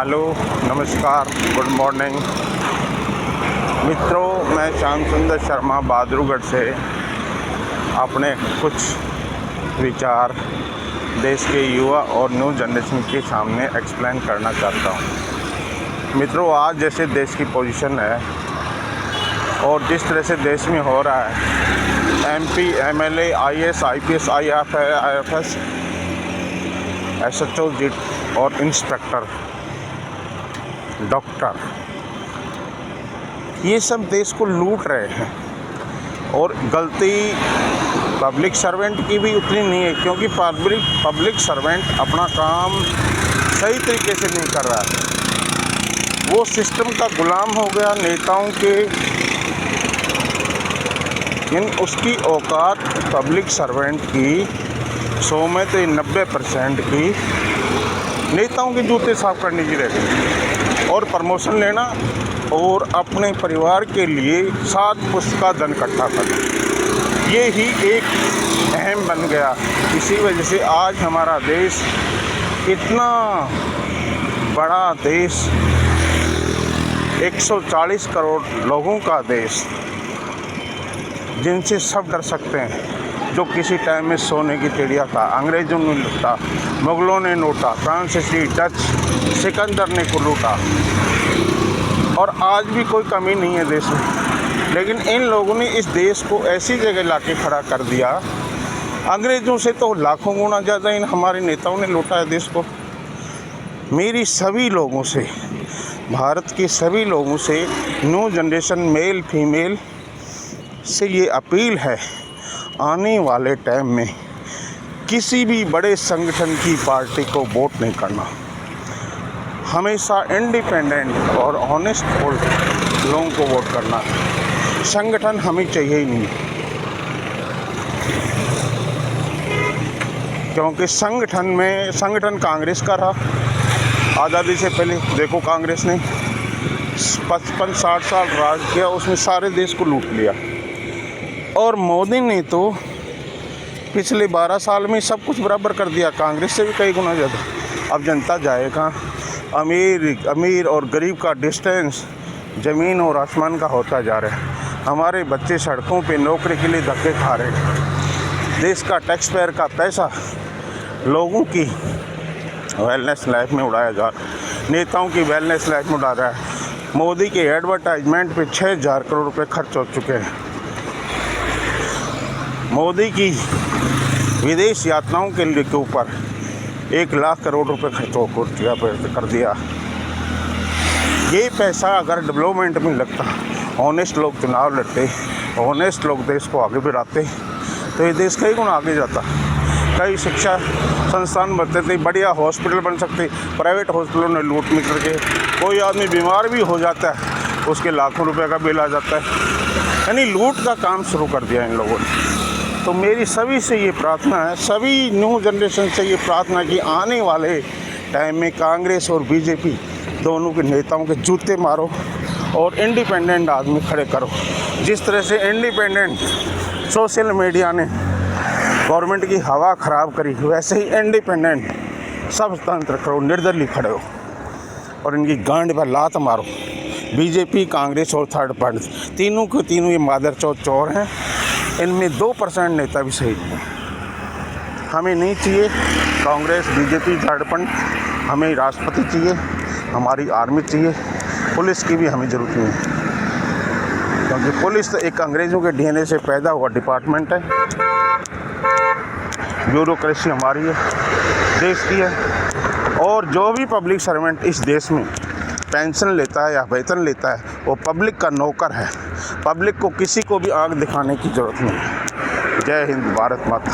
Hello, नमस्कार, good morning मित्रों। मैं श्याम सुंदर शर्मा बहादुरगढ़ से अपने कुछ विचार देश के युवा और न्यू जनरेशन के सामने एक्सप्लेन करना चाहता हूँ। मित्रों, आज जैसे देश की पोजीशन है और जिस तरह से देश में हो रहा है, MP, MLA, IAS, IPS, IFS, SHO, JIT और इंस्पेक्टर, डॉक्टर, ये सब देश को लूट रहे हैं। और गलती पब्लिक सर्वेंट की भी उतनी नहीं है, क्योंकि पब्लिक सर्वेंट अपना काम सही तरीके से नहीं कर रहा है। वो सिस्टम का गुलाम हो गया नेताओं के। उसकी औकात पब्लिक सर्वेंट की 100 में तो 90% की नेताओं के जूते साफ करने की रहती और प्रमोशन लेना और अपने परिवार के लिए 7 पुश्त का धन इकट्ठा करना, ये ही एक अहम बन गया। इसी वजह से आज हमारा देश इतना बड़ा देश, 140 करोड़ लोगों का देश, जिनसे सब डर सकते हैं। जो किसी टाइम में सोने की चिड़िया था, अंग्रेज़ों ने लूटा, मुग़लों ने लूटा, फ्रांसीसी, डच, सिकंदर ने को लूटा, और आज भी कोई कमी नहीं है देश में। लेकिन इन लोगों ने इस देश को ऐसी जगह लाके खड़ा कर दिया, अंग्रेज़ों से तो लाखों गुना ज़्यादा इन हमारे नेताओं ने लूटा है देश को। मेरी सभी लोगों से, भारत के सभी लोगों से, न्यू जनरेशन मेल फीमेल से ये अपील है, आने वाले टाइम में किसी भी बड़े संगठन की पार्टी को वोट नहीं करना। हमेशा इंडिपेंडेंट और ऑनेस्ट लोगों को वोट करना। संगठन हमें चाहिए ही नहीं, क्योंकि संगठन कांग्रेस का रहा। आज़ादी से पहले देखो, कांग्रेस ने 55-60 साल राज किया, उसने सारे देश को लूट लिया। और मोदी ने तो पिछले 12 साल में सब कुछ बराबर कर दिया, कांग्रेस से भी कई गुना ज़्यादा। अब जनता जाएगा, अमीर और गरीब का डिस्टेंस ज़मीन और आसमान का होता जा रहा है। हमारे बच्चे सड़कों पे नौकरी के लिए धक्के खा रहे हैं। देश का टैक्स पेयर का पैसा लोगों की वेलनेस लाइफ में उड़ाया जा रहा है, नेताओं की वेलनेस लाइफ में उड़ा रहा है। मोदी के एडवर्टाइजमेंट पे 6000 करोड़ रुपये खर्च हो चुके हैं। मोदी की विदेश यात्राओं के ऊपर 1 लाख करोड़ रुपए खर्च कर दिया। ये पैसा अगर डेवलपमेंट में लगता, ऑनेस्ट लोग चुनाव लड़ते, ऑनेस्ट लोग देश को आगे बढ़ाते, तो ये देश कई गुना आगे जाता। कई शिक्षा संस्थान बनते थे, बढ़िया हॉस्पिटल बन सकते। प्राइवेट हॉस्पिटलों ने लूट मिट करके, कोई आदमी बीमार भी हो जाता है, उसके लाखों रुपए का बिल आ जाता है। यानी लूट का काम शुरू कर दिया इन लोगों ने। तो मेरी सभी से ये प्रार्थना है, सभी न्यू जनरेशन से ये प्रार्थना कि आने वाले टाइम में कांग्रेस और बीजेपी दोनों के नेताओं के जूते मारो और इंडिपेंडेंट आदमी खड़े करो। जिस तरह से इंडिपेंडेंट सोशल मीडिया ने गवर्नमेंट की हवा ख़राब करी, वैसे ही इंडिपेंडेंट सब तंत्र करो, निर्दलीय खड़े हो और इनकी गांड पर लात मारो। बीजेपी, कांग्रेस और थर्ड पार्टी, तीनों के तीनों ये मादर चोर हैं। इनमें 2% नेता भी सही नहीं है। हमें नहीं चाहिए कांग्रेस, बीजेपी, थर्ड पार्टी। हमें राष्ट्रपति चाहिए, हमारी आर्मी चाहिए, पुलिस की भी हमें ज़रूरत नहीं है, क्योंकि पुलिस तो एक अंग्रेज़ों के DNA से पैदा हुआ डिपार्टमेंट है। ब्यूरोक्रेसी हमारी है, देश की है। और जो भी पब्लिक सर्वेंट इस देश में पेंशन लेता है या वेतन लेता है, वो पब्लिक का नौकर है। पब्लिक को किसी को भी आंख दिखाने की ज़रूरत नहीं है। जय हिंद, भारत माता।